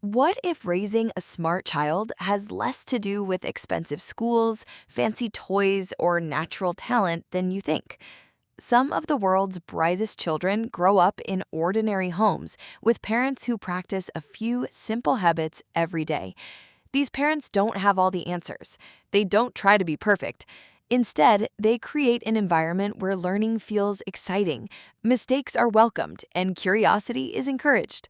What if raising a smart child has less to do with expensive schools, fancy toys, or natural talent than you think? Some of the world's brightest children grow up in ordinary homes with parents who practice a few simple habits every day. These parents don't have all the answers. They don't try to be perfect. Instead, they create an environment where learning feels exciting, mistakes are welcomed, and curiosity is encouraged.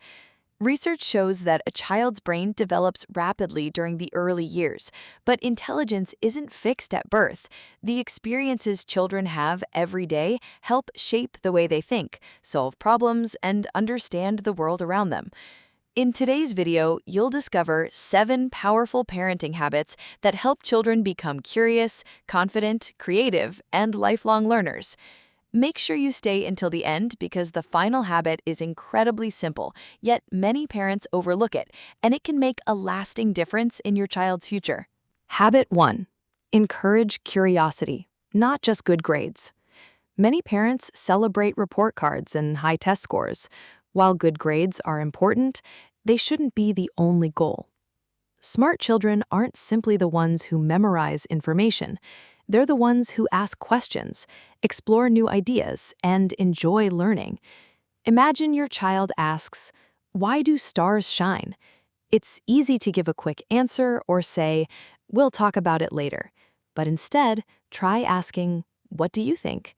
Research shows that a child's brain develops rapidly during the early years, but intelligence isn't fixed at birth. The experiences children have every day help shape the way they think, solve problems, and understand the world around them. In today's video, you'll discover 7 powerful parenting habits that help children become curious, confident, creative, and lifelong learners. Make sure you stay until the end because the final habit is incredibly simple, yet many parents overlook it, and it can make a lasting difference in your child's future. Habit 1. Encourage curiosity, not just good grades. Many parents celebrate report cards and high test scores. While good grades are important, they shouldn't be the only goal. Smart children aren't simply the ones who memorize information. They're the ones who ask questions, explore new ideas, and enjoy learning. Imagine your child asks, "Why do stars shine?" It's easy to give a quick answer or say, "We'll talk about it later." But instead, try asking, "What do you think?"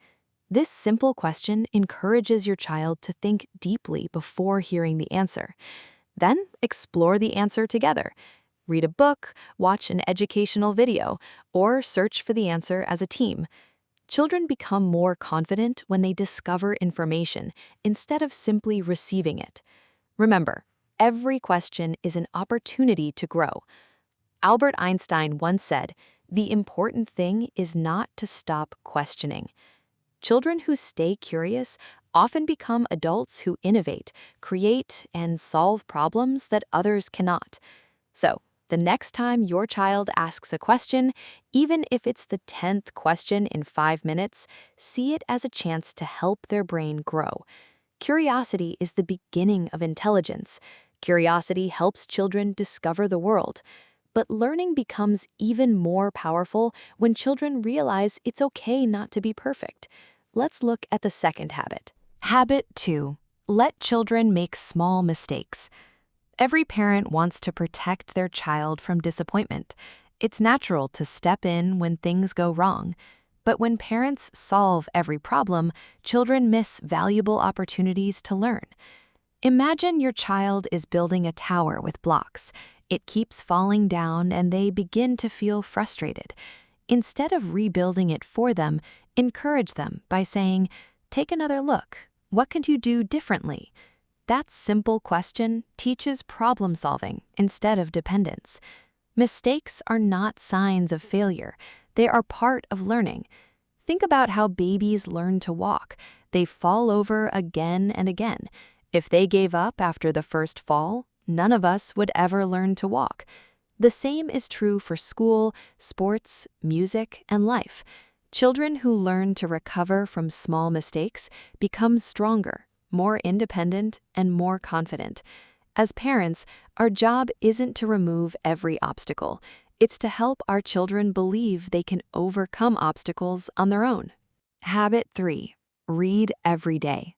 This simple question encourages your child to think deeply before hearing the answer. Then explore the answer together. Read a book, watch an educational video, or search for the answer as a team. Children become more confident when they discover information instead of simply receiving it. Remember, every question is an opportunity to grow. Albert Einstein once said, "The important thing is not to stop questioning." Children who stay curious often become adults who innovate, create, and solve problems that others cannot. So, the next time your child asks a question, even if it's the 10th question in 5 minutes, see it as a chance to help their brain grow. Curiosity is the beginning of intelligence. Curiosity helps children discover the world. But learning becomes even more powerful when children realize it's okay not to be perfect. Let's look at the second habit. Habit 2. Let children make small mistakes. Every parent wants to protect their child from disappointment. It's natural to step in when things go wrong. But when parents solve every problem, children miss valuable opportunities to learn. Imagine your child is building a tower with blocks. It keeps falling down and they begin to feel frustrated. Instead of rebuilding it for them, encourage them by saying, "Take another look. What could you do differently?" That simple question teaches problem solving instead of dependence. Mistakes are not signs of failure. They are part of learning. Think about how babies learn to walk. They fall over again and again. If they gave up after the first fall, none of us would ever learn to walk. The same is true for school, sports, music, and life. Children who learn to recover from small mistakes become stronger, more independent, and more confident. As parents, our job isn't to remove every obstacle. It's to help our children believe they can overcome obstacles on their own. Habit 3. Read every day.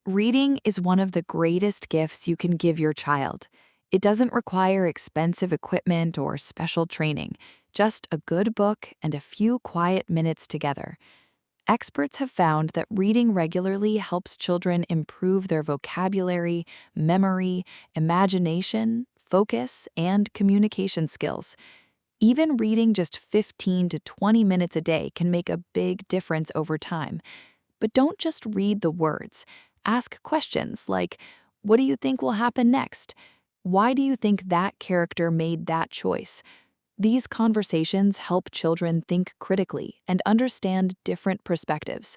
Reading is one of the greatest gifts you can give your child. It doesn't require expensive equipment or special training, just a good book and a few quiet minutes together. Experts have found that reading regularly helps children improve their vocabulary, memory, imagination, focus, and communication skills. Even reading just 15 to 20 minutes a day can make a big difference over time. But don't just read the words. Ask questions like, "What do you think will happen next? Why do you think that character made that choice?" These conversations help children think critically and understand different perspectives.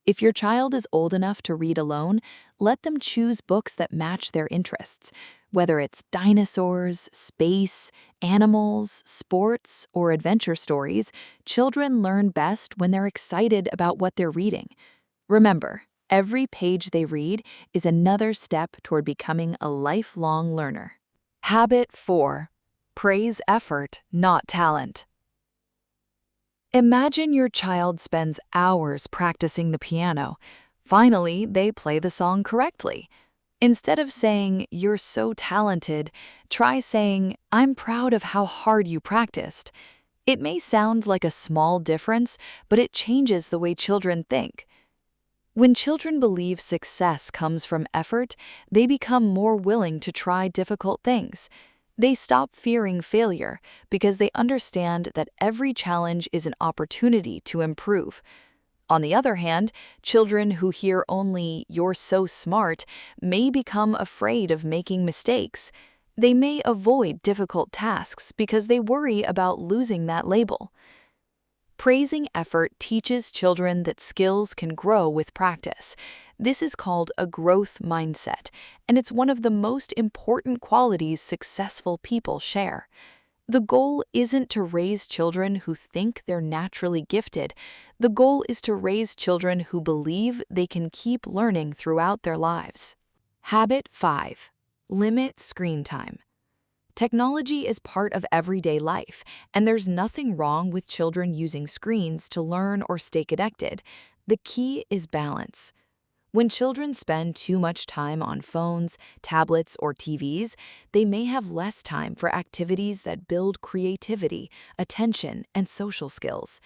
If your child is old enough to read alone, let them choose books that match their interests. Whether it's dinosaurs, space, animals, sports, or adventure stories, children learn best when they're excited about what they're reading. Remember, Every page they read is another step toward becoming a lifelong learner. Habit 4. Praise effort, not talent. Imagine your child spends hours practicing the piano. Finally, they play the song correctly. Instead of saying, "You're so talented," try saying, "I'm proud of how hard you practiced." It may sound like a small difference, but it changes the way children think. When children believe success comes from effort, they become more willing to try difficult things. They stop fearing failure because they understand that every challenge is an opportunity to improve. On the other hand, children who hear only "you're so smart" may become afraid of making mistakes. They may avoid difficult tasks because they worry about losing that label. Praising effort teaches children that skills can grow with practice. This is called a growth mindset, and it's one of the most important qualities successful people share. The goal isn't to raise children who think they're naturally gifted. The goal is to raise children who believe they can keep learning throughout their lives. Habit 5. Limit screen time. Technology is part of everyday life, and there's nothing wrong with children using screens to learn or stay connected. The key is balance. When children spend too much time on phones, tablets, or TVs, they may have less time for activities that build creativity, attention, and social skills.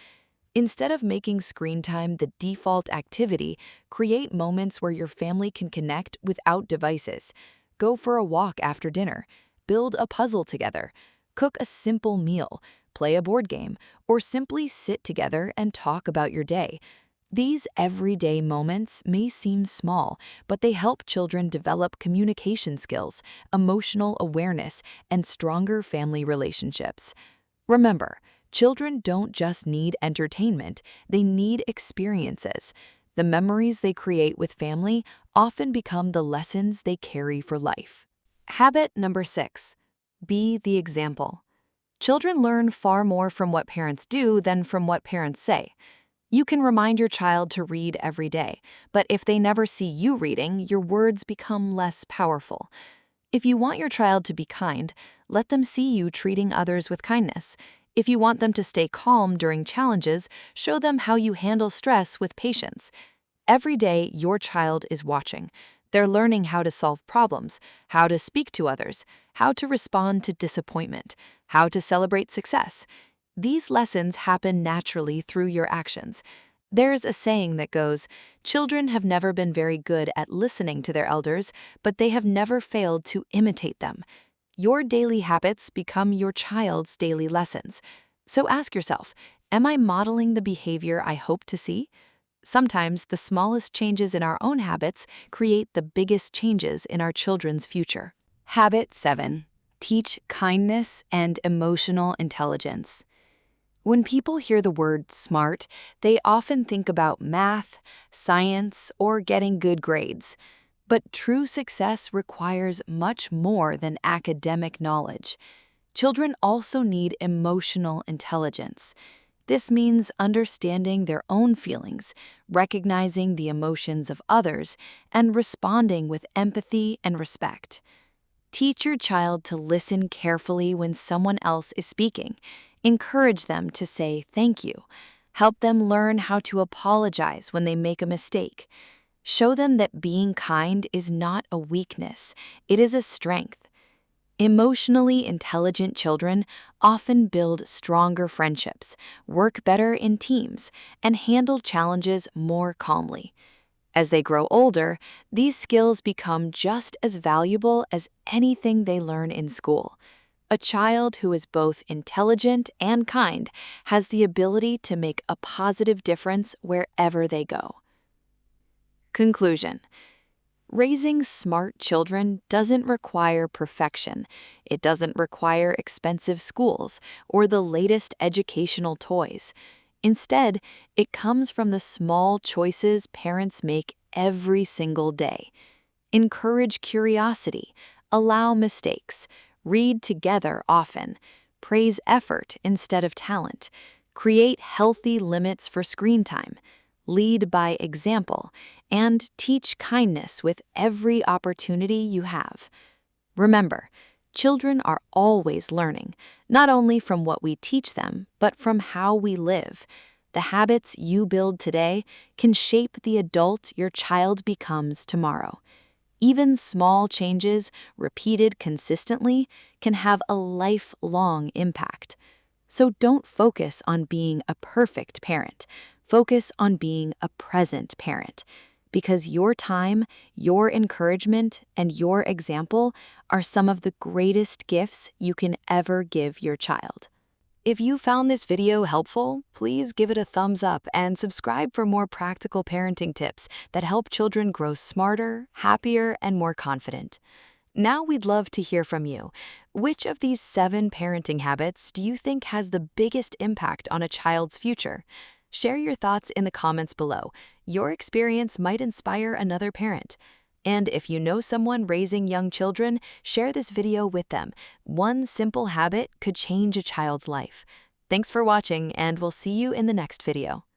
Instead of making screen time the default activity, create moments where your family can connect without devices. Go for a walk after dinner, build a puzzle together, cook a simple meal, play a board game, or simply sit together and talk about your day. These everyday moments may seem small, but they help children develop communication skills, emotional awareness, and stronger family relationships. Remember, children don't just need entertainment, they need experiences. The memories they create with family often become the lessons they carry for life. Habit number 6. Be the example. Children learn far more from what parents do than from what parents say. You can remind your child to read every day, but if they never see you reading, your words become less powerful. If you want your child to be kind, let them see you treating others with kindness. If you want them to stay calm during challenges, show them how you handle stress with patience. Every day, your child is watching. They're learning how to solve problems, how to speak to others, how to respond to disappointment, how to celebrate success. These lessons happen naturally through your actions. There's a saying that goes, "Children have never been very good at listening to their elders, but they have never failed to imitate them." Your daily habits become your child's daily lessons. So ask yourself, am I modeling the behavior I hope to see? Sometimes the smallest changes in our own habits create the biggest changes in our children's future. Habit 7. Teach kindness and emotional intelligence. When people hear the word smart, they often think about math, science, or getting good grades. But true success requires much more than academic knowledge. Children also need emotional intelligence. This means understanding their own feelings, recognizing the emotions of others, and responding with empathy and respect. Teach your child to listen carefully when someone else is speaking. Encourage them to say thank you. Help them learn how to apologize when they make a mistake. Show them that being kind is not a weakness, it is a strength. Emotionally intelligent children often build stronger friendships, work better in teams, and handle challenges more calmly. As they grow older, these skills become just as valuable as anything they learn in school. A child who is both intelligent and kind has the ability to make a positive difference wherever they go. Conclusion. Raising smart children doesn't require perfection. It doesn't require expensive schools or the latest educational toys. Instead, it comes from the small choices parents make every single day. Encourage curiosity, allow mistakes, read together often, praise effort instead of talent, create healthy limits for screen time, lead by example, and teach kindness with every opportunity you have. Remember, children are always learning, not only from what we teach them, but from how we live. The habits you build today can shape the adult your child becomes tomorrow. Even small changes, repeated consistently, can have a lifelong impact. So don't focus on being a perfect parent. Focus on being a present parent. Because your time, your encouragement, and your example are some of the greatest gifts you can ever give your child. If you found this video helpful, please give it a thumbs up and subscribe for more practical parenting tips that help children grow smarter, happier, and more confident. Now we'd love to hear from you. Which of these 7 parenting habits do you think has the biggest impact on a child's future? Share your thoughts in the comments below. Your experience might inspire another parent. And if you know someone raising young children, share this video with them. One simple habit could change a child's life. Thanks for watching, and we'll see you in the next video.